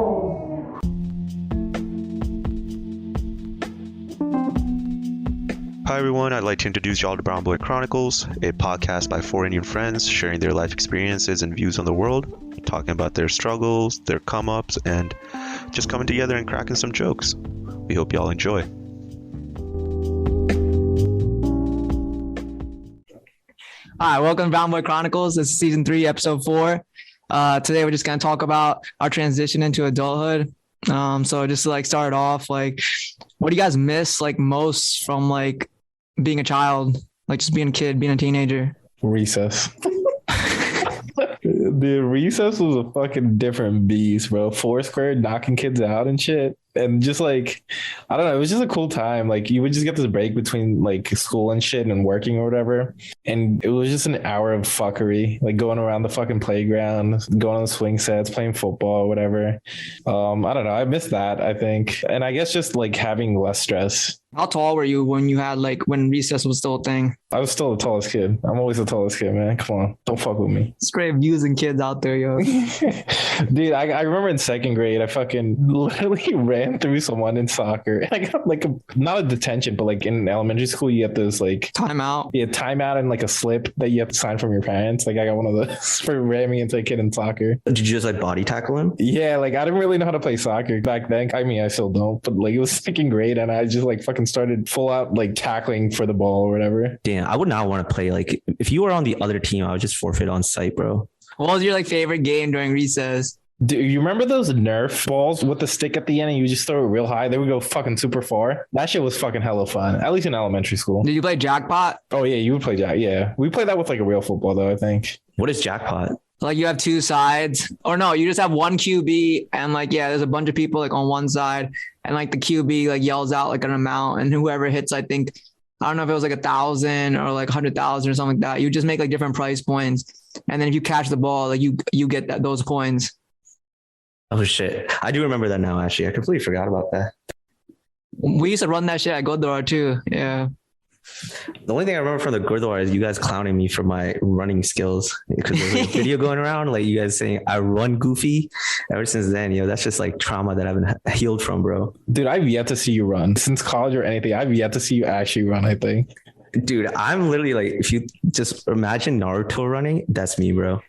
Chronicles. Hi everyone, I'd like to introduce y'all to Brown Boy Chronicles, a podcast by four Indian friends sharing their life experiences and views on the world, talking about their struggles, their come-ups, and just coming together and cracking some jokes. We hope y'all enjoy. Hi, welcome to Brown Boy Chronicles. This is season 3, episode 4. Today we're just gonna talk about our transition into adulthood. So just to start off, what do you guys miss most from being a child, just being a kid, being a teenager? Recess. The recess was a fucking different beast, bro. Foursquare knocking kids out and shit. And just I don't know, it was just a cool time. You would just get this break between school and shit and working or whatever. And it was just an hour of fuckery, going around the fucking playground, going on the swing sets, playing football, whatever. I don't know. I miss that, I think. And I guess just having less stress. How tall were you when you had when recess was still a thing? I was still the tallest kid. I'm always the tallest kid, man. Come on. Don't fuck with me. Straight abusing kids out there, yo. Dude, I remember in second grade, I fucking literally ran through someone in soccer. I got not a detention, but in elementary school, you get those timeout. Yeah, timeout and a slip that you have to sign from your parents. I got one of those for ramming into a kid in soccer. Did you just body tackle him? Yeah, I didn't really know how to play soccer back then. I mean, I still don't, but it was second grade and I just fucking started full out tackling for the ball or whatever. Damn, I would not want to play. If you were on the other team, I would just forfeit on site, bro. What was your favorite game during recess? Do you remember those Nerf balls with the stick at the end and you just throw it real high? They would go fucking super far. That shit was fucking hella fun, at least in elementary school. Did you play jackpot? Oh, yeah, you would play jack. Yeah, we played that with a real football, though, I think. What is jackpot? You have two sides, or no, you just have one QB and there's a bunch of people on one side and the QB yells out an amount and whoever hits, I think, I don't know if it was 1,000 or 100,000 or something like that. You just make different price points. And then if you catch the ball, you get those coins. Oh shit. I do remember that now, actually. I completely forgot about that. We used to run that shit at Godwara too. Yeah. The only thing I remember from the Gurdwara is you guys clowning me for my running skills because there's a video going around you guys saying I run goofy. Ever since then, that's just trauma that I've been healed from, bro. Dude, I've yet to see you run since college or anything. I've yet to see you actually run, I think. Dude, I'm literally if you just imagine Naruto running, that's me, bro.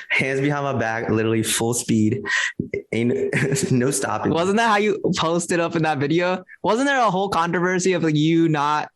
Hands behind my back, literally full speed, ain't no stopping. Wasn't that how you posted up in that video? Wasn't there a whole controversy of you not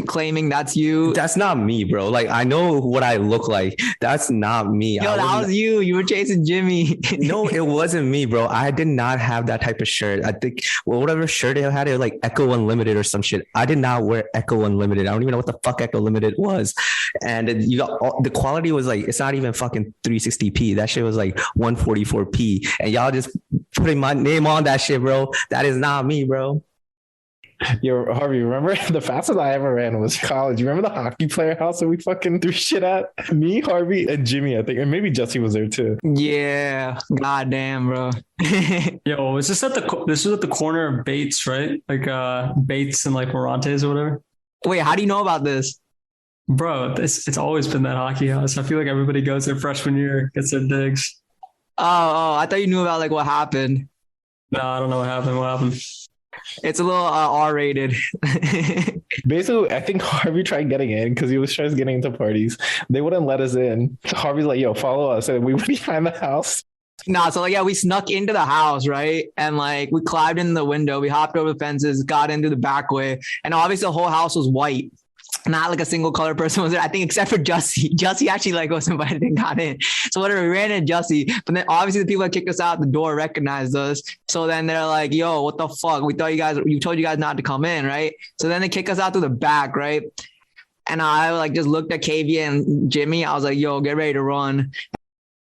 claiming that's you? That's not me, bro. I know what I look like. That's not me. Yo, that was you. You were chasing Jimmy. No, it wasn't me, bro. I did not have that type of shirt. I think whatever shirt I had, it was Echo Unlimited or some shit. I did not wear Echo Unlimited. I don't even know what the fuck Echo Limited was. And you got the quality was it's not even fucking 360p. That shit was 144p. And y'all just putting my name on that shit, bro. That is not me, bro. Yo, Harvey, remember the fastest I ever ran was college. You remember the hockey player house that we fucking threw shit at? Me, Harvey, and Jimmy, I think. And maybe Jesse was there too. Yeah. God damn, bro. Yo, this was at the corner of Bates, right? Bates and Morantes or whatever. Wait, how do you know about this? Bro, it's always been that hockey house. I feel like everybody goes there freshman year, gets their digs. Oh, I thought you knew about what happened. No, I don't know what happened. What happened? It's a little R-rated. Basically, I think Harvey tried getting in because he was trying getting into parties. They wouldn't let us in. So Harvey's yo, follow us. And we were behind the house. Nah, so we snuck into the house, right? And we climbed in the window. We hopped over the fences, got into the back way. And obviously the whole house was white. Not a single color person was there, I think, except for Jussie. Jussie actually was invited and got in. So whatever, we ran into Jussie. But then obviously the people that kicked us out the door recognized us. So then they're yo, what the fuck? We told you guys not to come in, right? So then they kick us out to the back, right? And I just looked at KV and Jimmy. I was yo, get ready to run.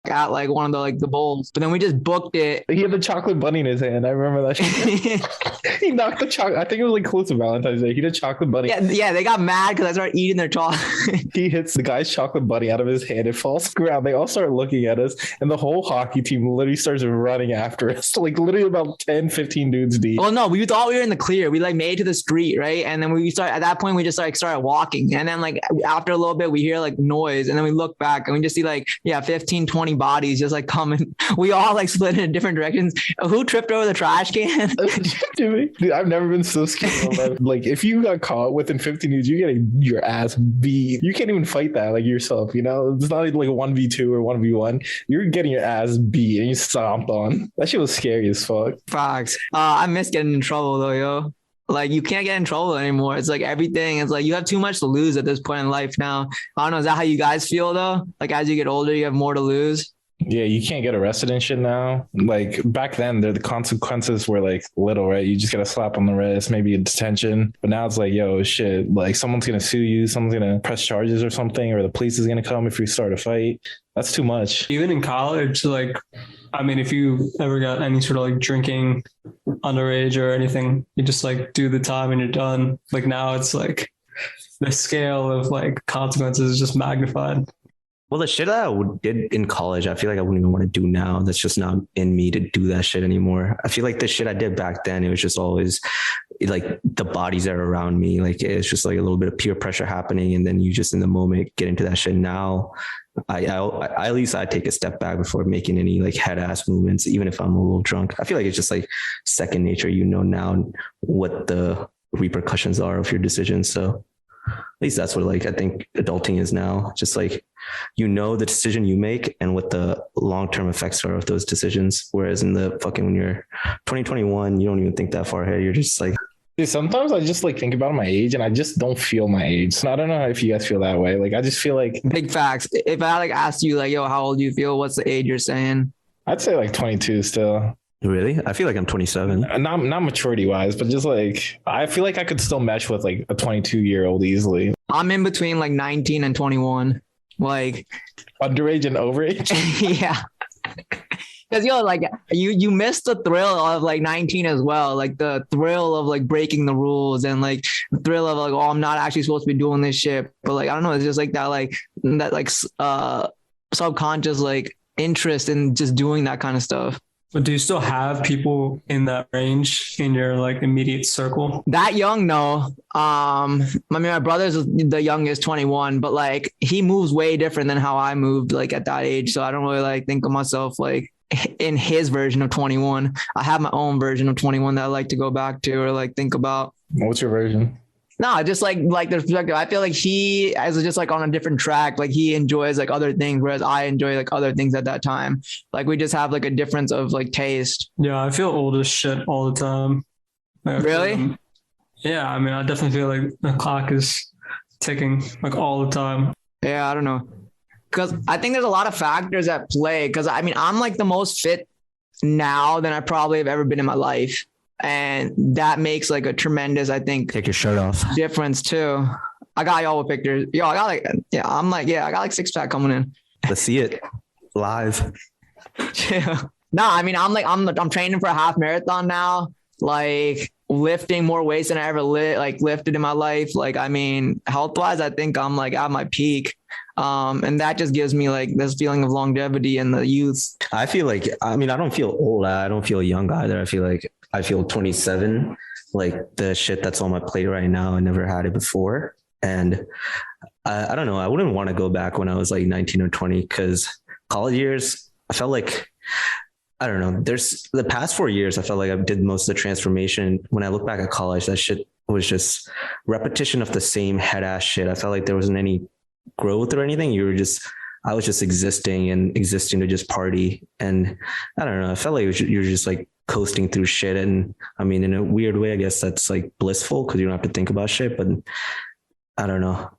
At one of the bowls, but then we just booked it. He had the chocolate bunny in his hand. I remember that shit. He knocked the chocolate. I think it was close to Valentine's Day. He did chocolate bunny. Yeah, they got mad because I started eating their chocolate. He hits the guy's chocolate bunny out of his hand. It falls to the ground. They all start looking at us, and the whole hockey team literally starts running after us. Literally about 10, 15 dudes deep. Well, no, we thought we were in the clear. We made it to the street, right? And then at that point, we just started walking. And then after a little bit, we hear noise, and then we look back and we just see 15, 20 glowing bodies just like coming. We all like split in different directions. Who tripped over the trash can? Dude, I've never been so scared. Like if you got caught within 15 minutes, you're getting your ass beat. You can't even fight that like yourself, you know? It's not like a 1v2 or 1v1. You're getting your ass beat and you stomped on. That shit was scary as fuck. Facts. I miss getting in trouble though, yo. Like you can't get in trouble anymore. It's like everything. It's like you have too much to lose at this point in life now. I don't know. Is that how you guys feel though? Like as you get older, you have more to lose. Yeah, you can't get arrested and shit now. Like back then, the consequences were like little, right? You just get a slap on the wrist, maybe a detention. But now it's like, yo, shit, like someone's gonna sue you, someone's gonna press charges or something, or the police is gonna come if you start a fight. That's too much. Even in college, like, I mean, if you ever got any sort of like drinking underage or anything, you just like do the time and you're done. Like now it's like the scale of like consequences is just magnified. Well, the shit that I did in college, I feel like I wouldn't even want to do now. That's just not in me to do that shit anymore. I feel like the shit I did back then, it was just always like the bodies that are around me. Like it's just like a little bit of peer pressure happening. And then you just in the moment get into that shit. Now, I at least I take a step back before making any like head ass movements, even if I'm a little drunk. I feel like it's just like second nature, you know, now what the repercussions are of your decisions. So at least that's what like I think adulting is now. Just like, you know, the decision you make and what the long-term effects are of those decisions. Whereas in the fucking, when you're 2021, you don't even think that far ahead. You're just like, dude, sometimes I just like think about my age and I just don't feel my age. So I don't know if you guys feel that way. Like I just feel like big facts. If I like asked you like, yo, how old do you feel? What's the age you're saying? I'd say like 22 still. really? I feel like I'm 27. Not maturity wise, but just like I feel like I could still mesh with like a 22-year-old easily. I'm in between like 19 and 21. Like underage and overage. Yeah. Because yo, like you missed the thrill of like 19 as well, like the thrill of like breaking the rules and like the thrill of like, oh, I'm not actually supposed to be doing this shit. But like I don't know, it's just like that subconscious like interest in just doing that kind of stuff. But do you still have people in that range in your like immediate circle? That young, no. I mean, my brother's the youngest, 21, but like he moves way different than how I moved like at that age. So I don't really like think of myself like in his version of 21. I have my own version of 21 that I like to go back to or like think about. What's your version? No, just like the perspective. I feel like he is just like on a different track. Like he enjoys like other things, whereas I enjoy like other things at that time. Like we just have like a difference of like taste. Yeah, I feel old as shit all the time. Really? Yeah, I mean, I definitely feel like the clock is ticking like all the time. Yeah, I don't know. Because I think there's a lot of factors at play. Because I mean, I'm like the most fit now than I probably have ever been in my life. And that makes like a tremendous, I think, take your shirt off difference too. I got y'all with pictures. Yo, I got like, I got like 6-pack coming in. Let's see it live. Yeah. No, I mean, I'm training for a half marathon now, like lifting more weights than I ever lifted in my life. Like, I mean, health wise, I think I'm like at my peak. And that just gives me like this feeling of longevity and the youth. I feel like, I mean, I don't feel old. I don't feel young either. I feel 27, like the shit that's on my plate right now. I never had it before. And I don't know. I wouldn't want to go back when I was like 19 or 20 because college years, I felt like, I don't know. There's the past 4 years, I felt like I did most of the transformation. When I look back at college, that shit was just repetition of the same head ass shit. I felt like there wasn't any growth or anything. I was just existing to just party. And I don't know. I felt like you're just like coasting through shit. And I mean, in a weird way, I guess that's like blissful because you don't have to think about shit. But I don't know.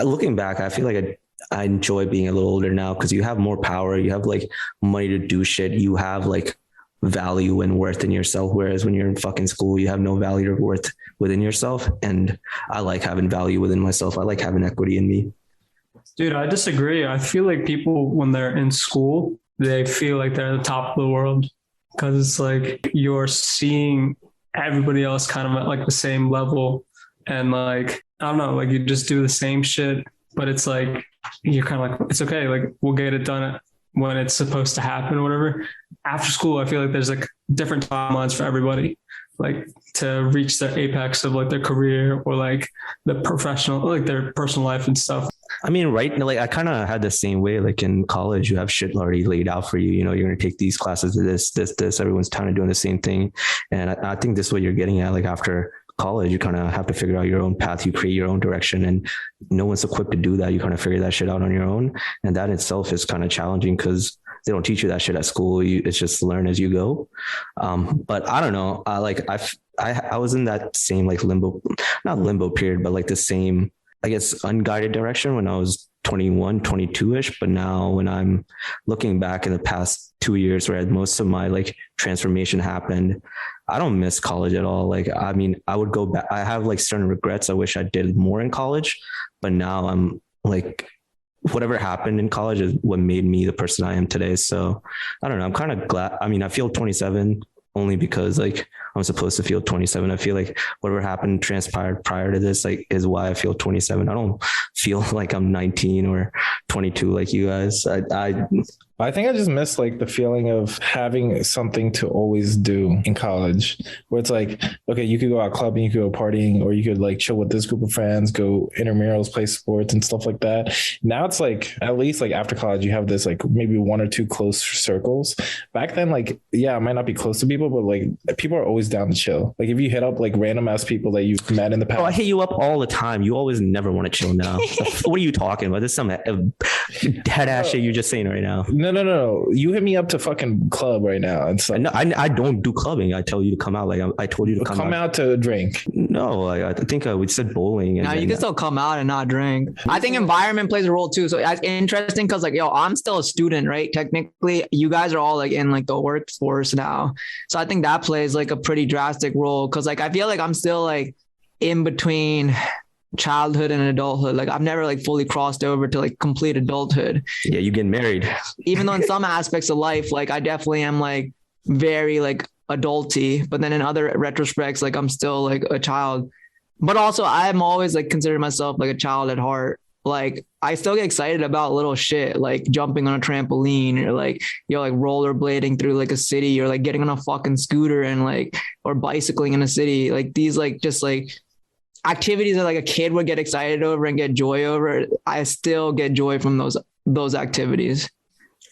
Looking back, I feel like I enjoy being a little older now because you have more power. You have like money to do shit. You have like value and worth in yourself. Whereas when you're in fucking school, you have no value or worth within yourself. And I like having value within myself. I like having equity in me. Dude, I disagree. I feel like people, when they're in school, they feel like they're at the top of the world because it's like you're seeing everybody else kind of at like the same level. And like, I don't know, like you just do the same shit, but it's like, you're kind of like, it's okay. Like we'll get it done when it's supposed to happen or whatever. After school, I feel like there's like different timelines for everybody. like to reach the apex of like their career or like the professional, like their personal life and stuff. I mean, right. Like I kind of had the same way, like in college, you have shit already laid out for you. You know, you're going to take these classes, this, everyone's kind of doing the same thing. And I think this is what you're getting at. Like after college, you kind of have to figure out your own path. You create your own direction, and no one's equipped to do that. You kind of figure that shit out on your own. And that itself is kind of challenging because they don't teach you that shit at school. It's just learn as you go. But I don't know. I was in that same like not limbo period, but like the same, I guess, unguided direction when I was 21, 22-ish. But now when I'm looking back in the past 2 years where most of my like transformation happened, I don't miss college at all. Like, I mean, I would go back. I have like certain regrets. I wish I did more in college, but now I'm like, whatever happened in college is what made me the person I am today. So I don't know. I'm kind of glad. I mean, I feel 27 only because like I'm supposed to feel 27. I feel like whatever happened transpired prior to this, like, is why I feel 27. I don't feel like I'm 19 or 22 like you guys. I think I just miss like the feeling of having something to always do in college, where it's like, okay, you could go out clubbing, you could go partying, or you could like chill with this group of friends, go intramurals, play sports and stuff like that. Now it's like, at least like after college, you have this like maybe one or two close circles. Back then, like, yeah, I might not be close to people, but like people are always down to chill. Like if you hit up like random ass people that you've met in the past. Oh, I hit you up all the time. You always never want to chill now. What are you talking about? This is some head ass shit you're just saying right now. No. You hit me up to fucking club right now. It's like, no, I don't do clubbing. I tell you to come out. Like I told you to come out to drink. No, I think we said bowling. No, you can still come out and not drink. I think environment plays a role too. So it's interesting because like, I'm still a student, right? Technically, you guys are all like in like the workforce now. So I think that plays like a pretty drastic role because like I feel like I'm still like in between childhood and adulthood. Like I've never like fully crossed over to like complete adulthood. Yeah, you getting married. Even though in some aspects of life, like I definitely am like very like adulty, but then in other retrospects, like I'm still like a child. But also I'm always like considered myself like a child at heart. Like I still get excited about little shit, like jumping on a trampoline or like, like rollerblading through like a city or like getting on a fucking scooter and like, or bicycling in a city. Like these like just like activities that like a kid would get excited over and get joy over. I still get joy from those activities.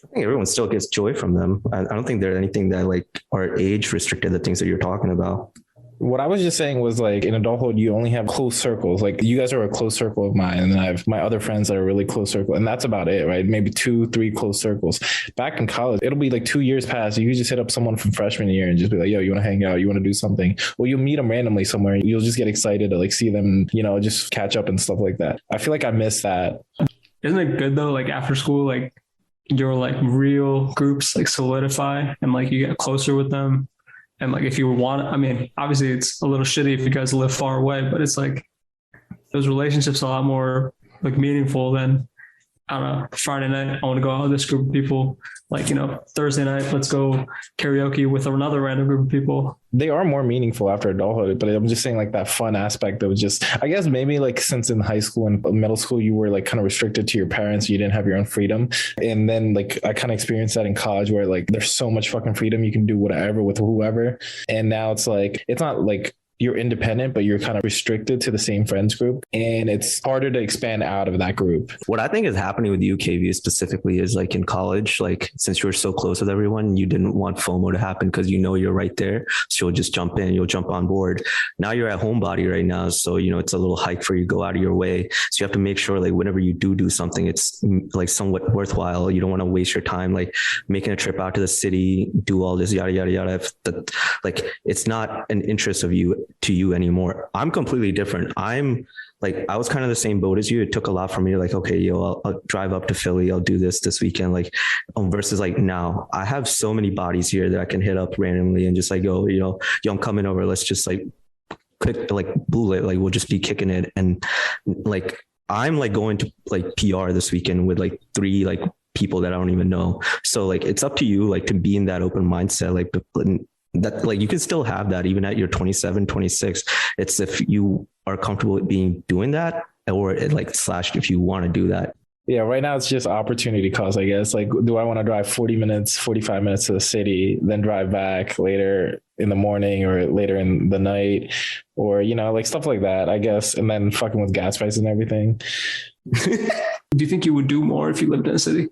I think everyone still gets joy from them. I don't think there's anything that like are age restricted, the things that you're talking about. What I was just saying was like in adulthood, you only have close circles. Like you guys are a close circle of mine. And then I have my other friends that are really close circle. And that's about it, right? Maybe 2-3 close circles. Back in college, it'll be like 2 years past. You just hit up someone from freshman year and just be like, yo, you want to hang out? You want to do something? Well, you'll meet them randomly somewhere. You'll just get excited to like see them, just catch up and stuff like that. I feel like I miss that. Isn't it good though? Like after school, like your like real groups like solidify and like you get closer with them. And like, if you want, I mean, obviously it's a little shitty if you guys live far away, but it's like those relationships are a lot more like meaningful than, I don't know, Friday night, I want to go out with this group of people. Like, Thursday night, let's go karaoke with another random group of people. They are more meaningful after adulthood, but I'm just saying like that fun aspect of just, I guess maybe like since in high school and middle school, you were like kind of restricted to your parents. You didn't have your own freedom. And then like, I kind of experienced that in college where like, there's so much fucking freedom. You can do whatever with whoever. And now it's like, it's not like you're independent, but you're kind of restricted to the same friends group. And it's harder to expand out of that group. What I think is happening with you, KV, specifically is like in college, like since you were so close with everyone, you didn't want FOMO to happen because you're right there. So you'll just jump in, you'll jump on board. Now you're at homebody right now. So, it's a little hike for you to go out of your way. So you have to make sure like whenever you do something, it's like somewhat worthwhile. You don't want to waste your time, like making a trip out to the city, do all this, yada, yada, yada. Like it's not an interest of you to you anymore. I'm completely different. I'm like, I was kind of the same boat as you. It took a lot for me to like, okay, I'll drive up to Philly. I'll do this weekend. Like versus like now I have so many bodies here that I can hit up randomly and just like, yo, I'm coming over. Let's just like click, like bullet, like we'll just be kicking it. And like, I'm like going to like PR this weekend with like 3 like people that I don't even know. So like, it's up to you, like to be in that open mindset, like that like you can still have that even at your 27, 26. It's if you are comfortable with doing that or like / if you want to do that. Yeah, right now it's just opportunity cost, I guess. Like, do I want to drive 40 minutes, 45 minutes to the city, then drive back later in the morning or later in the night, or, you know, like stuff like that, I guess. And then fucking with gas prices and everything. Do you think you would do more if you lived in a city?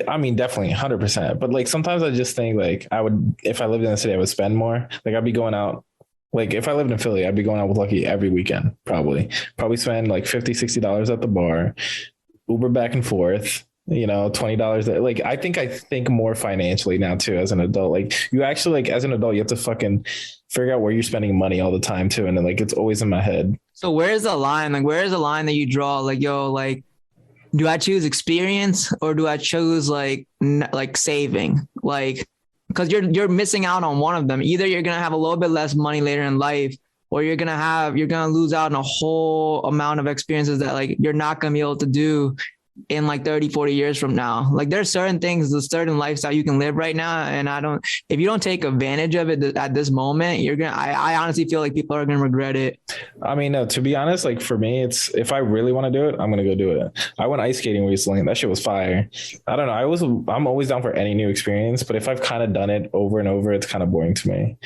I mean, definitely 100%. But like, sometimes I just think like if I lived in the city, I would spend more. Like I'd be going out. Like if I lived in Philly, I'd be going out with Lucky every weekend, probably spend like $50, $60 at the bar, Uber back and forth, you know, $20. Like, I think more financially now too, as an adult. Like you actually, like as an adult, you have to fucking figure out where you're spending money all the time too. And then like, it's always in my head. So where's the line? Like, where's the line that you draw? Like, yo, like, do I choose experience or do I choose like saving? Like, cause you're missing out on one of them. Either you're going to have a little bit less money later in life, or you're going to lose out on a whole amount of experiences that like you're not going to be able to do in like 30, 40 years from now. Like there's certain things, a certain lifestyle you can live right now. And if you don't take advantage of it at this moment, I honestly feel like people are going to regret it. I mean, no, to be honest, like for me, it's, if I really want to do it, I'm going to go do it. I went ice skating recently and that shit was fire. I don't know. I'm always down for any new experience, but if I've kind of done it over and over, it's kind of boring to me.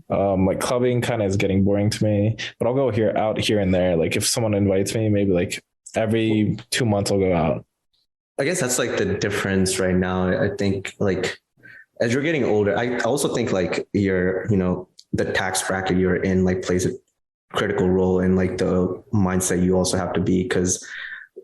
Like clubbing kind of is getting boring to me, but I'll go out here and there. Like if someone invites me, maybe like every 2 months I'll go out. I guess that's like the difference right now. I think like as you're getting older, I also think like the tax bracket you're in like plays a critical role in like the mindset you also have to be. Cause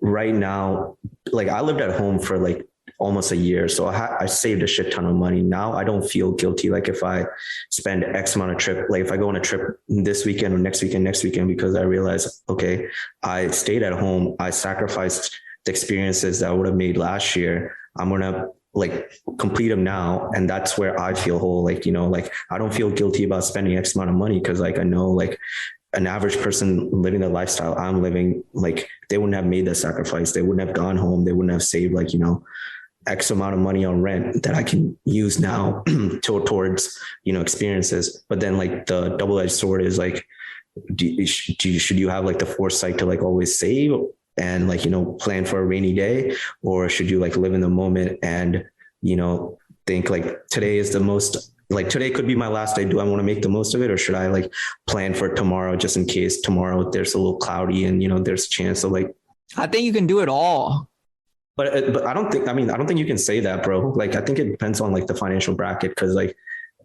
right now, like I lived at home for like almost a year. So I saved a shit ton of money. Now I don't feel guilty. Like if I spend X amount of trip, like if I go on a trip this weekend or next weekend, because I realize, okay, I stayed at home. I sacrificed the experiences that I would have made last year. I'm going to like complete them now. And that's where I feel whole. Like, you know, like I don't feel guilty about spending X amount of money. Cause like, I know like an average person living the lifestyle I'm living, like they wouldn't have made the sacrifice. They wouldn't have gone home. They wouldn't have saved like, you know, X amount of money on rent that I can use now towards, you know, experiences. But then like the double-edged sword is like, should you have like the foresight to like always save and like, you know, plan for a rainy day, or should you like live in the moment and, you know, think like today could be my last day. Do I want to make the most of it? Or should I like plan for tomorrow just in case tomorrow there's a little cloudy and, you know, there's a chance of like, I think you can do it all. But I don't think you can say that, bro. Like, I think it depends on like the financial bracket. Cause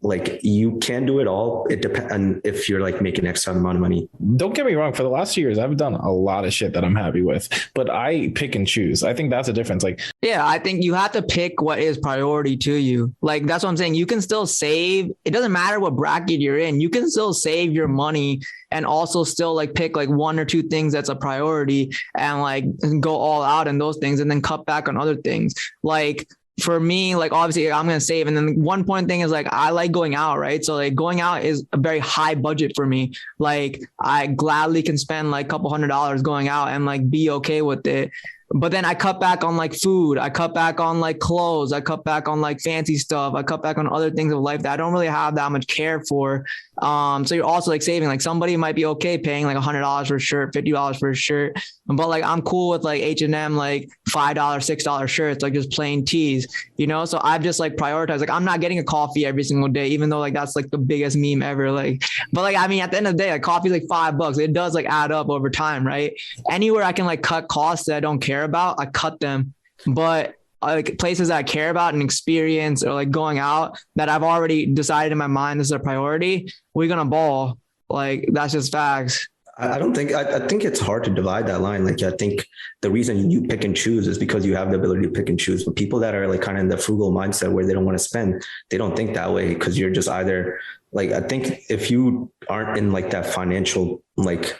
like you can do it all. It depends on if you're like making X amount of money. Don't get me wrong. For the last 2 years, I've done a lot of shit that I'm happy with, but I pick and choose. I think that's a difference. Like, yeah, I think you have to pick what is priority to you. Like, that's what I'm saying. You can still save. It doesn't matter what bracket you're in. You can still save your money and also still like pick like one or two things that's a priority and like go all out in those things and then cut back on other things. Like, for me, like obviously I'm going to save. And then one point thing is like, I like going out, right? So like going out is a very high budget for me. Like I gladly can spend like $200 going out and like be okay with it. But then I cut back on like food. I cut back on like clothes. I cut back on like fancy stuff. I cut back on other things of life that I don't really have that much care for. So you're also like saving. Like somebody might be okay paying like $100 for a shirt, $50 for a shirt. But like I'm cool with like H&M, like $5, $6 shirts, like just plain tees, you know? So I've just like prioritized, like I'm not getting a coffee every single day, even though like that's like the biggest meme ever. Like, but like, I mean, at the end of the day, like coffee's like $5. It does like add up over time, right? Anywhere I can like cut costs that I don't care about, I cut them. But like places that I care about and experience or like going out that I've already decided in my mind this is a priority, we're gonna ball. Like that's just facts. I think it's hard to divide that line. Like I think the reason you pick and choose is because you have the ability to pick and choose. But people that are like kind of in the frugal mindset where they don't want to spend, they don't think that way because you're just either like, I think if you aren't in like that financial like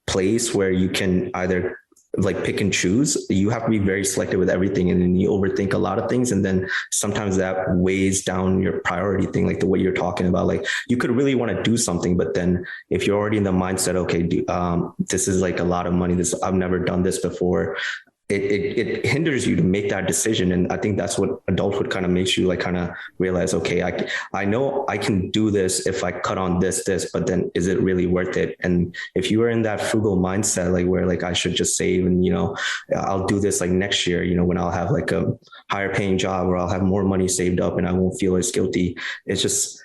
place where you can either like pick and choose, you have to be very selective with everything. And then you overthink a lot of things. And then sometimes that weighs down your priority thing, like the way you're talking about, like you could really want to do something, but then if you're already in the mindset, okay, this is like a lot of money, I've never done this before. it hinders you to make that decision. And I think that's what adulthood kind of makes you like kind of realize, okay, I know I can do this if I cut on this, but then is it really worth it? And if you are in that frugal mindset, like where like I should just save and, I'll do this like next year, when I'll have like a higher paying job or I'll have more money saved up and I won't feel as guilty. It's just,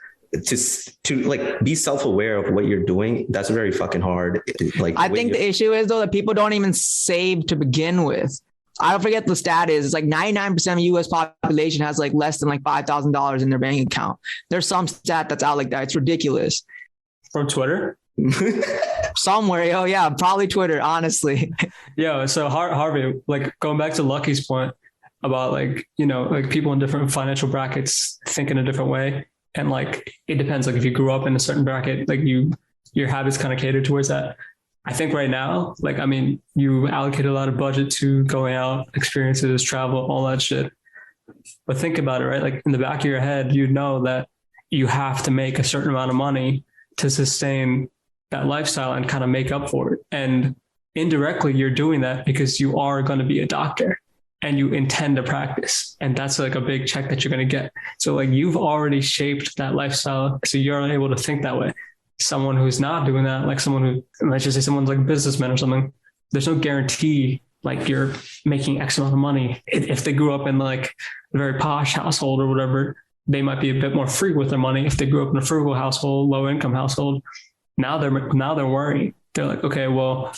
to like be self-aware of what you're doing, that's very fucking hard. Like I think the issue is though that people don't even save to begin with. I don't forget the stat is. It's like 99% of US population has like less than like $5,000 in their bank account. There's some stat that's out like that. It's ridiculous. From Twitter? Somewhere, yeah, probably Twitter, honestly. Yeah. So Harvey, like going back to Lucky's point about like, like people in different financial brackets think in a different way. And like, it depends. Like if you grew up in a certain bracket, like your habits kind of cater towards that. I think right now, like, I mean, you allocate a lot of budget to going out, experiences, travel, all that shit. But think about it, right? Like in the back of your head, you know that you have to make a certain amount of money to sustain that lifestyle and kind of make up for it. And indirectly, you're doing that because you are going to be a doctor and you intend to practice. And that's like a big check that you're going to get. So like you've already shaped that lifestyle. So you're able to think that way. Someone who's not doing that, like someone who, let's just say someone's like a businessman or something, there's no guarantee like you're making X amount of money. If they grew up in like a very posh household or whatever, they might be a bit more free with their money. If they grew up in a frugal household, low income household, now they're worrying. They're like, okay, well,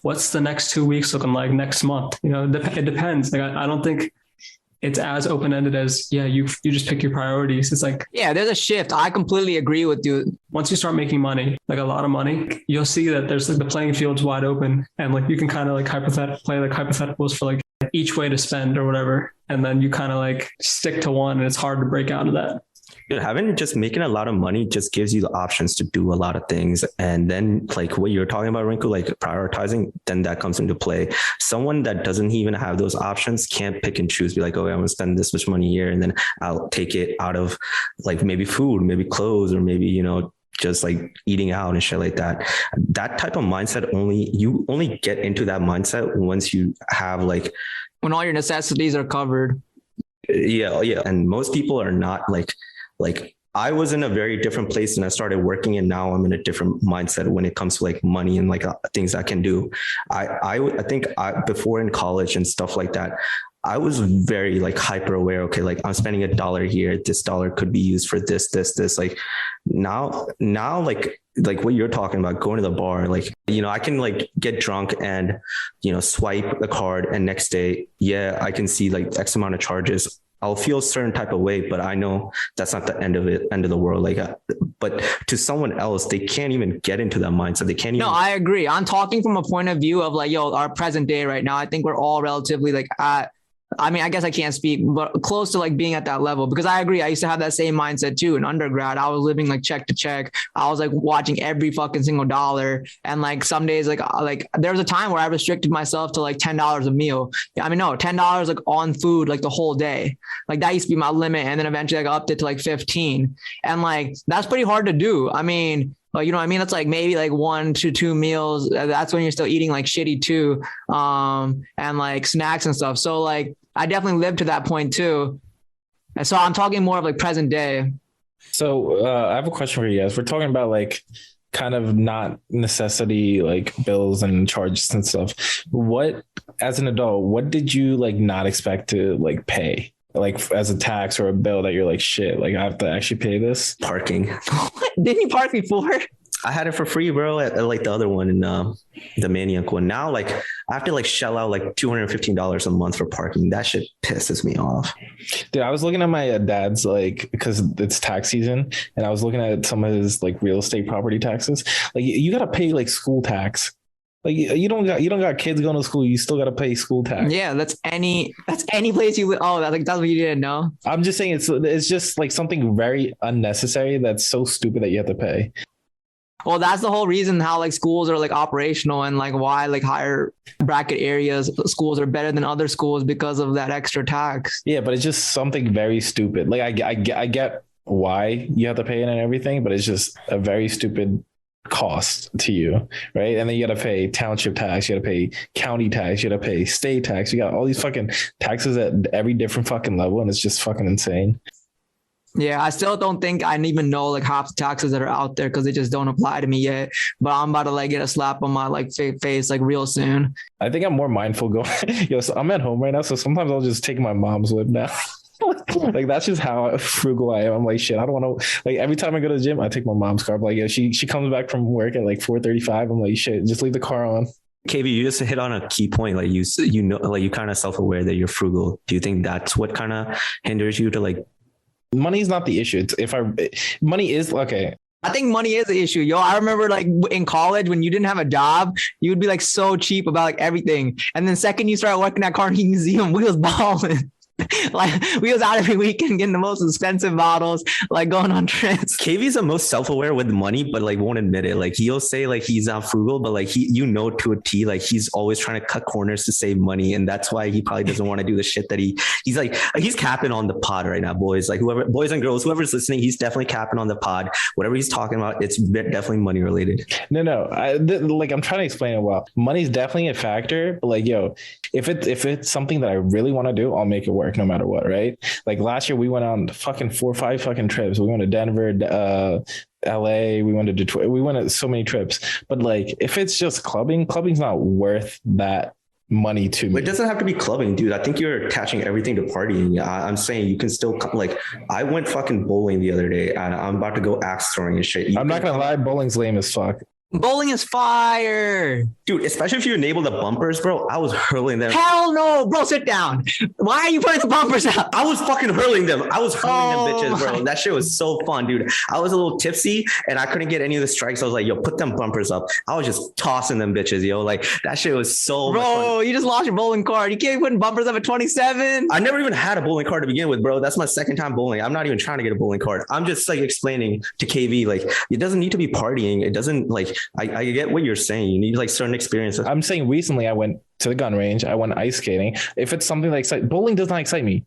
what's the next 2 weeks looking like next month? It depends. Like, I don't think it's as open-ended as, you just pick your priorities. It's like, there's a shift. I completely agree with you. Once you start making money, like a lot of money, you'll see that there's like the playing field's wide open and like you can kind of like play like hypotheticals for like each way to spend or whatever. And then you kind of like stick to one and it's hard to break out of that. Making a lot of money just gives you the options to do a lot of things. And then like what you're talking about, Rinku, like prioritizing, then that comes into play. Someone that doesn't even have those options can't pick and choose, be like, okay, I'm gonna spend this much money here and then I'll take it out of like maybe food, maybe clothes, or maybe, just like eating out and shit like that. That type of mindset you only get into that mindset once you have like, when all your necessities are covered. Yeah. And most people are not like I was in a very different place and I started working and now I'm in a different mindset when it comes to like money and like things I can do. I think before in college and stuff like that, I was very like hyper aware. Okay. Like I'm spending $1 here. This dollar could be used for this. Like now like what you're talking about, going to the bar, like, I can like get drunk and, swipe the card and next day, I can see like X amount of charges. I'll feel a certain type of way, but I know that's not the end of the world. Like, but to someone else, they can't even get into that mindset. They can't even. No, I agree. I'm talking from a point of view of like, our present day right now. I think we're all relatively like I mean, I guess I can't speak, but close to like being at that level, because I agree. I used to have that same mindset too. In undergrad, I was living like check to check. I was like watching every fucking single dollar. And like some days, like there was a time where I restricted myself to like $10 a meal. I mean, no, $10 like on food, like the whole day. Like that used to be my limit. And then eventually I got upped it to like 15. And like, that's pretty hard to do. I mean, you know what I mean? That's like maybe like 1 to 2 meals. That's when you're still eating like shitty too. And like snacks and stuff. So like, I definitely lived to that point too. And so I'm talking more of like present day. So I have a question for you guys. We're talking about like kind of not necessity, like bills and charges and stuff. What, as an adult, what did you like not expect to like pay? Like as a tax or a bill that you're like, shit, like I have to actually pay this? Parking. Didn't you park before? I had it for free, bro. At like the other one in the Maniac one. Now, like I have to like shell out like $215 a month for parking. That shit pisses me off. Dude, I was looking at my dad's like, because it's tax season, and I was looking at some of his like real estate property taxes. Like you got to pay like school tax. Like you don't got kids going to school. You still got to pay school tax. Yeah, that's any place you live. Oh, that's what you didn't know. I'm just saying it's just like something very unnecessary. That's so stupid that you have to pay. Well, that's the whole reason how like schools are like operational and like why like higher bracket areas schools are better than other schools because of that extra tax. Yeah, but it's just something very stupid. Like I get why you have to pay it and everything, but it's just a very stupid cost to you, right? And then you got to pay township tax, you got to pay county tax, you got to pay state tax. You got all these fucking taxes at every different fucking level, and it's just fucking insane. Yeah, I still don't think I even know like half the taxes that are out there because they just don't apply to me yet. But I'm about to like get a slap on my like face like real soon. I think I'm more mindful going. So I'm at home right now, so sometimes I'll just take my mom's whip now. Like that's just how frugal I am. I'm like, shit, I don't want to, like, every time I go to the gym, I take my mom's car. But like, yeah, she comes back from work at like 4:35. I'm like, shit, just leave the car on. KV, you just hit on a key point. Like you know, like you kind of self-aware that you're frugal. Do you think that's what kind of hinders you to like? Money's not the issue. Money is okay. I think money is the issue. Yo, I remember like in college when you didn't have a job, you would be like so cheap about like everything. And then second you start working at Carnegie Museum, we was balling. Like we was out every weekend getting the most expensive bottles, like going on trips. KV's the most self-aware with money, but like won't admit it. Like he'll say like he's not frugal, but like he, you know, to a T, like he's always trying to cut corners to save money, and that's why he probably doesn't want to do the shit that he's like he's capping on the pod right now, boys. Like whoever, boys and girls, whoever's listening, he's definitely capping on the pod. Whatever he's talking about, it's definitely money related. No, like I'm trying to explain it well. Money's definitely a factor, but like, yo, if it's something that I really want to do, I'll make it work no matter what, right? Like last year we went on fucking 4 or 5 fucking trips. We went to Denver, LA, we went to Detroit, we went on so many trips. But like if it's just clubbing's not worth that money to me. It doesn't have to be clubbing, dude. I think you're attaching everything to partying. I'm saying you can still like I went fucking bowling the other day and I'm about to go axe throwing and shit. I'm not gonna lie, bowling's lame as fuck. Bowling is fire. Dude, especially if you enable the bumpers, bro. I was hurling them. Hell no, bro, sit down. Why are you putting the bumpers out? I was fucking hurling them. I was hurling them bitches, bro. That shit was so fun, dude. I was a little tipsy and I couldn't get any of the strikes. I was like, yo, put them bumpers up. I was just tossing them bitches, yo. Like that shit was so bro, fun. You just lost your bowling card. You can't be putting bumpers up at 27. I never even had a bowling card to begin with, bro. That's my second time bowling. I'm not even trying to get a bowling card. I'm just like explaining to KV, like it doesn't need to be partying. It doesn't like, I get what you're saying. You need like certain experiences. I'm saying recently I went to the gun range. I went ice skating. If it's something that excites, bowling does not excite me.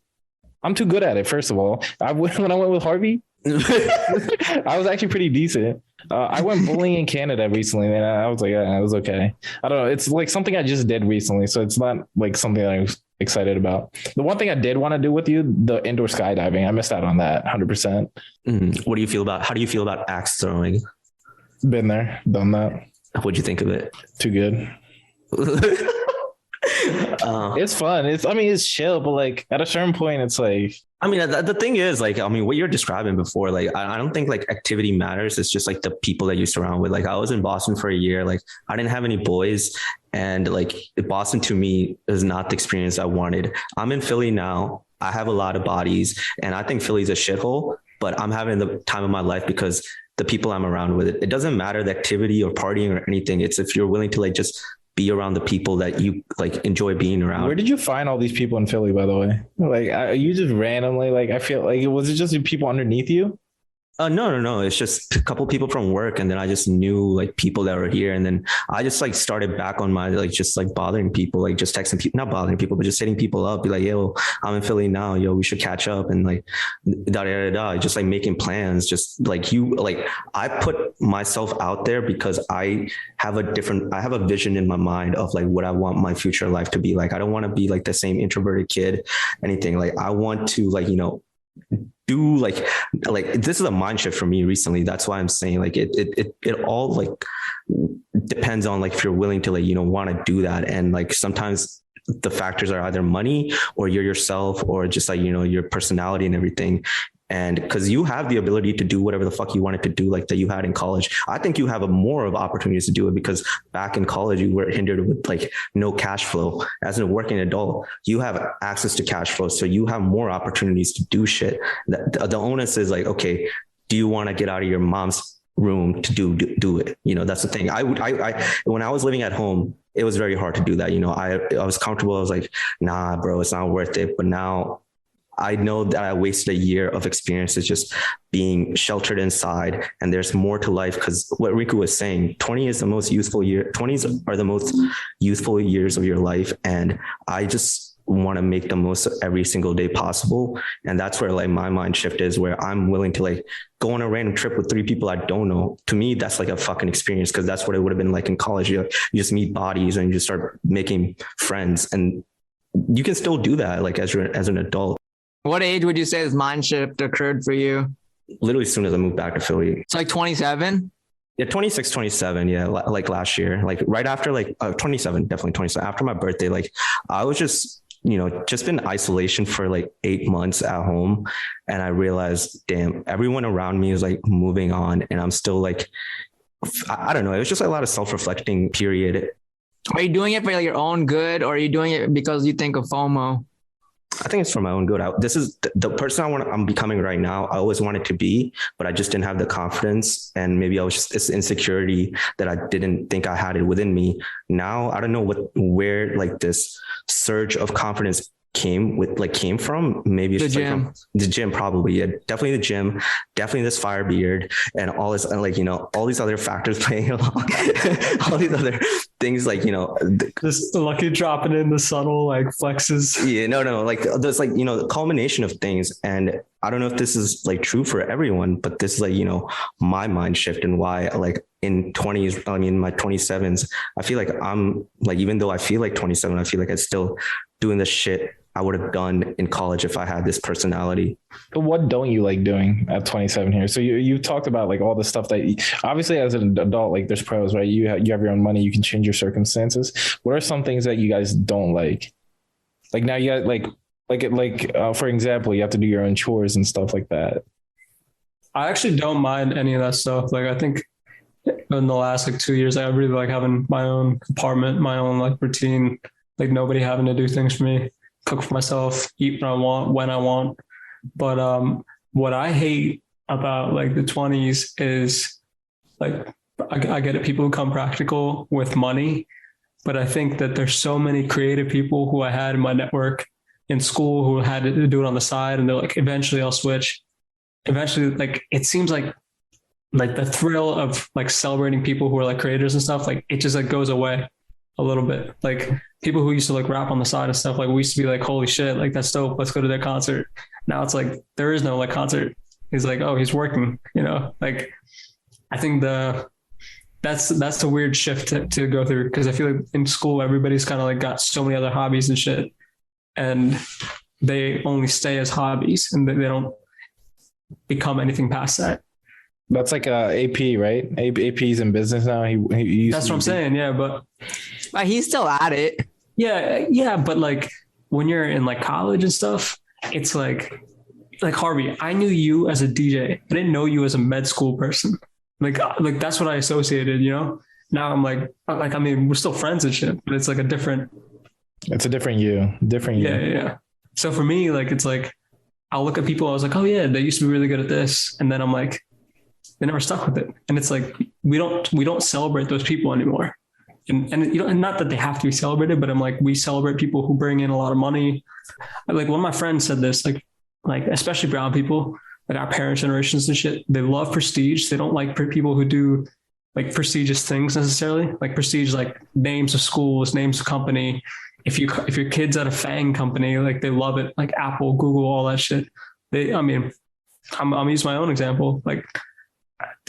I'm too good at it. First of all, when I went with Harvey, I was actually pretty decent. I went bowling in Canada recently and I was like, yeah, it was okay. I don't know. It's like something I just did recently. So it's not like something that I'm excited about. The one thing I did want to do with you, the indoor skydiving, I missed out on that 100%. How do you feel about axe throwing? Been there, done that. What'd you think of it? Too good. It's fun. It's chill, but like at a certain point, it's like. I mean, the thing is, like, I mean, what you're describing before, like, I don't think like activity matters. It's just like the people that you surround with. Like, I was in Boston for a year. Like, I didn't have any boys, and like Boston to me is not the experience I wanted. I'm in Philly now. I have a lot of bodies, and I think Philly's a shithole. But I'm having the time of my life because the people I'm around with it. It doesn't matter the activity or partying or anything. It's if you're willing to like just be around the people that you like enjoy being around. Where did you find all these people in Philly, by the way? Like, you just randomly, like, I feel like, was it just people underneath you? No. It's just a couple people from work. And then I just knew like people that were here. And then I just like started back on my, like, just like bothering people, like just texting people, not bothering people, but just hitting people up, be like, yo, I'm in Philly now. Yo, we should catch up. And like, just like making plans, just like I put myself out there because I have a vision in my mind of like what I want my future life to be like. I don't want to be like the same introverted kid, anything. Like I want to like, you know, do like this is a mind shift for me recently. That's why I'm saying like it all like depends on like if you're willing to like, you know, want to do that. And like sometimes the factors are either money or you're yourself or just like, you know, your personality and everything. And because you have the ability to do whatever the fuck you wanted to do, like that you had in college. I think you have more of opportunities to do it because back in college, you were hindered with like no cash flow. As a working adult, you have access to cash flow. So you have more opportunities to do shit. The onus is like, okay, do you want to get out of your mom's room to do it? You know, that's the thing. I when I was living at home, it was very hard to do that. You know, I was comfortable. I was like, nah, bro, it's not worth it. But now I know that I wasted a year of experiences just being sheltered inside, and there's more to life. Because what Riku was saying, 20 is the most useful year. 20s are the most useful years of your life. And I just want to make the most of every single day possible. And that's where like my mind shift is, where I'm willing to like go on a random trip with 3 people I don't know. To me, that's like a fucking experience, because that's what it would have been like in college. You just meet bodies and you just start making friends, and you can still do that like as an adult. What age would you say this mind shift occurred for you? Literally as soon as I moved back to Philly. It's like 27? Yeah, 26, 27. Yeah, like last year, like right after 27, definitely 27. After my birthday, like I was just, just in isolation for like 8 months at home. And I realized, damn, everyone around me is like moving on. And I'm still like, I don't know. It was just a lot of self-reflecting period. Are you doing it for like your own good, or are you doing it because you think of FOMO? I think it's for my own good. This is the person I'm becoming right now. I always wanted to be, but I just didn't have the confidence, and maybe I was just this insecurity that I didn't think I had it within me. Now I don't know where like this surge of confidence came from. Maybe it's the just gym. Like from the gym, probably. Yeah, definitely the gym, definitely this fire beard, and all this, like, all these other factors playing along, all these other things, like, just lucky dropping in the subtle like flexes. Yeah, no, like there's like, the culmination of things. And I don't know if this is like true for everyone, but this is like, my mind shift, and why like in my 27s, I feel like I'm like, even though I feel like 27, I feel like I'm still doing the shit I would have done in college if I had this personality. What don't you like doing at 27 here? So you talked about like all the stuff that obviously as an adult, like there's pros, right? You have your own money, you can change your circumstances. What are some things that you guys don't like? Like now you got for example, you have to do your own chores and stuff like that. I actually don't mind any of that stuff. Like I think in the last like 2 years, I really like having my own apartment, my own like routine, like nobody having to do things for me. Cook for myself, eat what I want, when I want. But what I hate about like the 20s is like, I get it, people become practical with money, but I think that there's so many creative people who I had in my network in school who had to do it on the side, and they're like, eventually I'll switch. Eventually, like it seems like the thrill of like celebrating people who are like creators and stuff, like it just like goes away a little bit. Like people who used to like rap on the side and stuff, like we used to be like, holy shit, like that's dope, let's go to their concert. Now it's like there is no like concert. He's like, oh, he's working, like I think that's the weird shift to go through, because I feel like in school everybody's kind of like got so many other hobbies and shit, and they only stay as hobbies and they don't become anything past that. That's like AP, right? AP's in business now. He that's what I'm saying. Yeah. But he's still at it. Yeah. But like when you're in like college and stuff, it's like Harvey, I knew you as a DJ. I didn't know you as a med school person. Like that's what I associated, Now I'm like, I mean, we're still friends and shit, but it's like it's a different you. Yeah. So for me, like, it's like, I'll look at people, I was like, oh yeah, they used to be really good at this. And then I'm like, they never stuck with it. And it's like, we don't celebrate those people anymore. And not that they have to be celebrated, but I'm like, we celebrate people who bring in a lot of money. Like one of my friends said this, like especially brown people, like our parents' generations and shit, they love prestige. They don't like people who do like prestigious things necessarily, like prestige, like names of schools, names of company. If your kid's at a FANG company, like they love it, like Apple, Google, all that shit. I'm use my own example. Like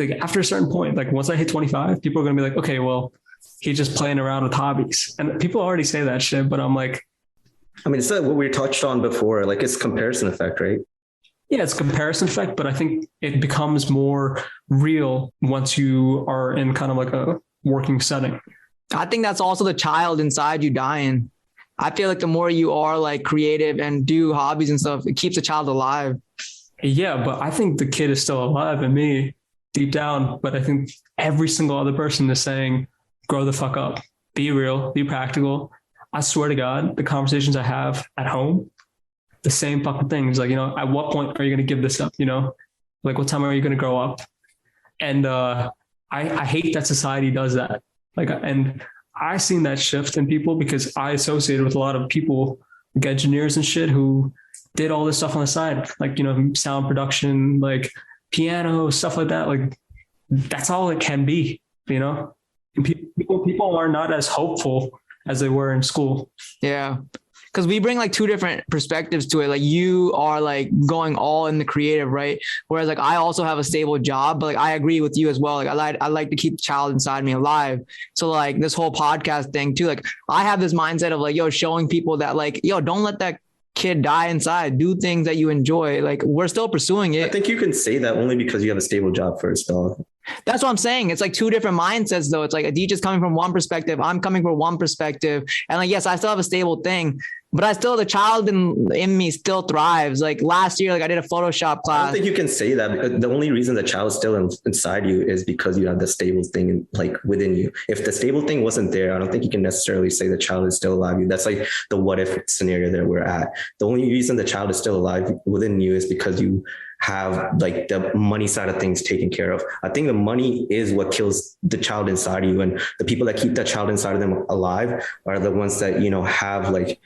after a certain point, like once I hit 25, people are going to be like, okay, well, he's just playing around with hobbies. And people already say that shit, but I'm like, I mean, it's like what we touched on before, like it's comparison effect, right? Yeah, it's comparison effect, but I think it becomes more real once you are in kind of like a working setting. I think that's also the child inside you dying. I feel like the more you are like creative and do hobbies and stuff, it keeps the child alive. Yeah, but I think the kid is still alive in me deep down. But I think every single other person is saying, grow the fuck up, be real, be practical. I swear to God, the conversations I have at home, the same fucking things. Like, at what point are you going to give this up? Like what time are you going to grow up? And I hate that society does that. Like, and I seen that shift in people because I associated with a lot of people, like engineers and shit, who did all this stuff on the side, like, sound production, like piano, stuff like that. Like that's all it can be, And people are not as hopeful as they were in school. Yeah. because we bring like two different perspectives to it. Like you are like going all in the creative, right? Whereas like I also have a stable job, but like I agree with you as well. Like I like to keep the child inside me alive. So like this whole podcast thing too, like I have this mindset of like, yo, showing people that like, yo, don't let that kid die inside, do things that you enjoy. Like we're still pursuing it. I think you can say that only because you have a stable job first, dog. That's what I'm saying. It's like two different mindsets though. It's like Aditya's coming from one perspective. I'm coming from one perspective. And like, yes, I still have a stable thing, but the child in me still thrives. Like last year, like I did a Photoshop class. I don't think you can say that. The only reason the child is still inside you is because you have the stable thing like within you. If the stable thing wasn't there, I don't think you can necessarily say the child is still alive. That's like the what if scenario that we're at. The only reason the child is still alive within you is because you have like the money side of things taken care of. I think the money is what kills the child inside you. And the people that keep that child inside of them alive are the ones that, you know, have like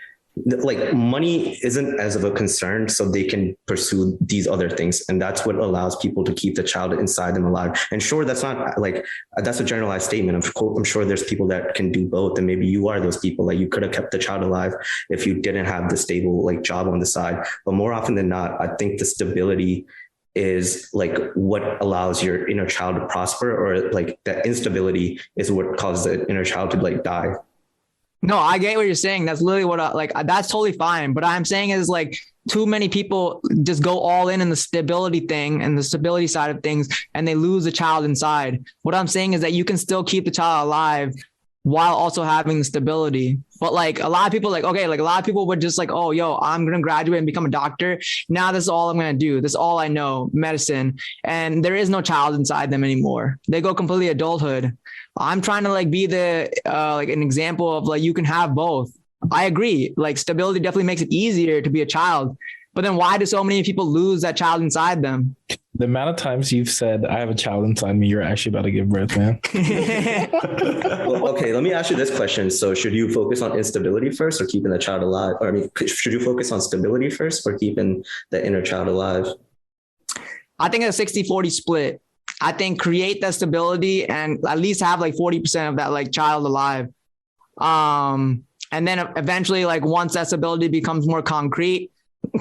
money isn't as of a concern, so they can pursue these other things. And that's what allows people to keep the child inside them alive. And sure, that's not like, that's a generalized statement. I'm sure there's people that can do both. And maybe you are those people. Like you could have kept the child alive if you didn't have the stable like job on the side. But more often than not, I think the stability is like what allows your inner child to prosper, or like that instability is what causes the inner child to like die. No, I get what you're saying. That's literally what that's totally fine. But I'm saying is like too many people just go all in the stability thing and the stability side of things, and they lose the child inside. What I'm saying is that you can still keep the child alive while also having the stability. But like a lot of people a lot of people would just like, oh, yo, I'm going to graduate and become a doctor. Now this is all I'm going to do. This is all I know, medicine. And there is no child inside them anymore. They go completely adulthood. I'm trying to like be the like an example of like you can have both. I agree. Like stability definitely makes it easier to be a child. But then why do so many people lose that child inside them? The amount of times you've said, I have a child inside me, you're actually about to give birth, man. Well, okay, let me ask you this question. So should you focus on instability first or keeping the child alive? Or I mean, should you focus on stability first or keeping the inner child alive? I think a 60-40 split. I think create that stability and at least have like 40% of that like child alive. And then eventually, like once that stability becomes more concrete,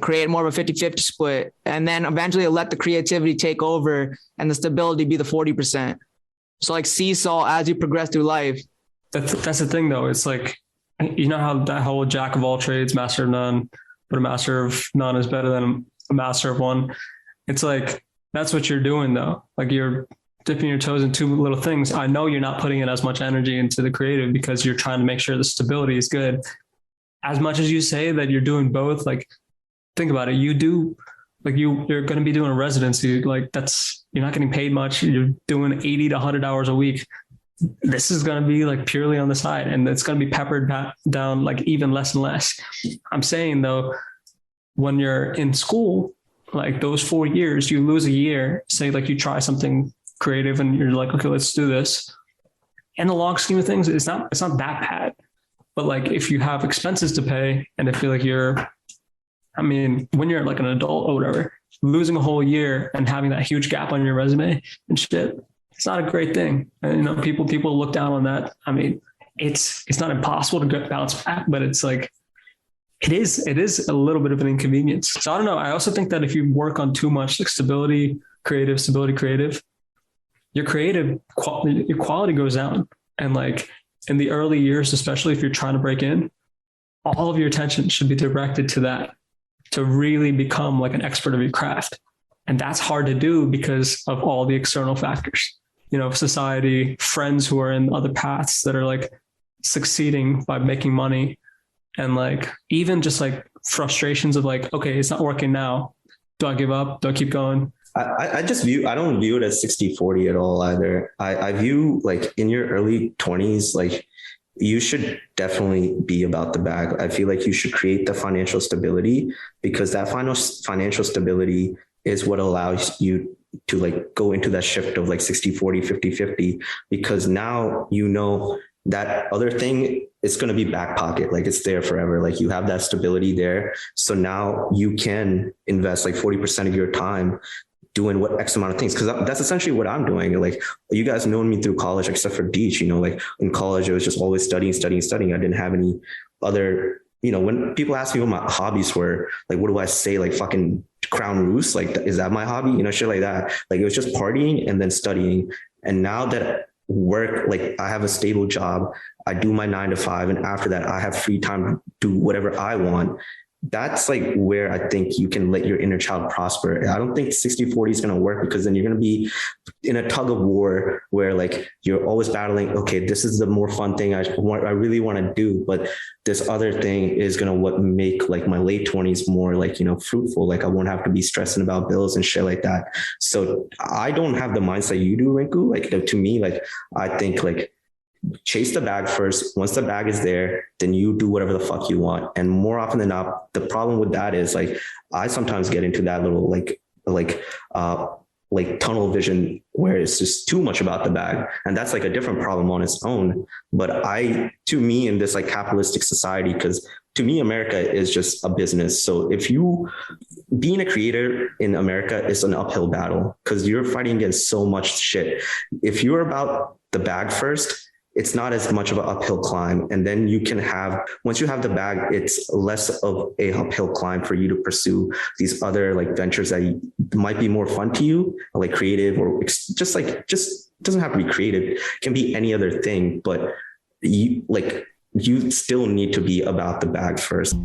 create more of a 50-50 split. And then eventually let the creativity take over and the stability be the 40%. So like seesaw as you progress through life. That's the thing though. It's like, you know how that whole jack of all trades, master of none, but a master of none is better than a master of one. It's like, that's what you're doing though. Like you're dipping your toes in two little things. I know you're not putting in as much energy into the creative because you're trying to make sure the stability is good. As much as you say that you're doing both, like think about it. You do like you're going to be doing a residency. Like you're not getting paid much. You're doing 80 to 100 hours a week. This is going to be like purely on the side, and it's going to be peppered down like even less and less. I'm saying though, when you're in school, like those 4 years, you lose a year, say like you try something creative and you're like, okay, let's do this. In the long scheme of things, it's not that bad. But like if you have expenses to pay and if you're like when you're like an adult or whatever, losing a whole year and having that huge gap on your resume and shit, it's not a great thing. And, you know, people look down on that. I mean, it's not impossible to bounce back, but it's like, it is a little bit of an inconvenience. So I don't know. I also think that if you work on too much, like stability, creative, your quality goes down. And like in the early years, especially if you're trying to break in, all of your attention should be directed to that, to really become like an expert of your craft. And that's hard to do because of all the external factors, you know, society, friends who are in other paths that are like succeeding by making money. And like, even just like frustrations of like, okay, it's not working now. Do I give up? Do I keep going? I don't view it as 60-40 at all either. I view like in your early 20s, like you should definitely be about the bag. I feel like you should create the financial stability because that financial stability is what allows you to like go into that shift of like 60-40, 50-50, because now, you know, that other thing is going to be back pocket. Like it's there forever. Like you have that stability there. So now you can invest like 40% of your time doing what X amount of things. Cause that's essentially what I'm doing. Like you guys know me through college, except for Deech, you know, like in college, it was just always studying. I didn't have any other, when people ask me what my hobbies were, like, what do I say? Like fucking crown roost? Like, is that my hobby? Shit like that. Like, it was just partying and then studying. And now that work, like I have a stable job, I do my 9 to 5. And after that, I have free time to do whatever I want. That's like where I think you can let your inner child prosper. I don't think 60-40 is going to work, because then you're going to be in a tug of war where like you're always battling. Okay, this is the more fun thing I really want to do, but this other thing is going to make like my late 20s more like, fruitful. Like I won't have to be stressing about bills and shit like that. So I don't have the mindset you do, Rinku. Like to me, like I think like chase the bag first. Once the bag is there, then you do whatever the fuck you want. And more often than not, the problem with that is like, I sometimes get into that little like tunnel vision where it's just too much about the bag. And that's like a different problem on its own. But to me, in this like capitalistic society, because to me, America is just a business. So if you being a creator in America is an uphill battle, because you're fighting against so much shit. If you're about the bag first, it's not as much of an uphill climb. And then once you have the bag, it's less of a uphill climb for you to pursue these other like ventures that might be more fun to you, like creative, or just doesn't have to be creative. It can be any other thing, but you still need to be about the bag first.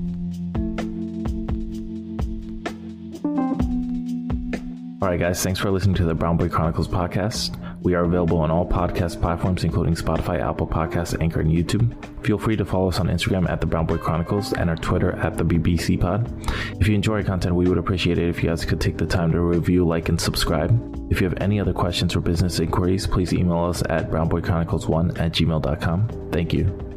All right, guys, thanks for listening to the Brown Boy Chronicles podcast. We are available on all podcast platforms, including Spotify, Apple Podcasts, Anchor, and YouTube. Feel free to follow us on Instagram at the Brown Boy Chronicles and our Twitter at the bbcpod. If you enjoy our content, we would appreciate it if you guys could take the time to review, like, and subscribe. If you have any other questions or business inquiries, please email us at brownboychronicles1@gmail.com. Thank you.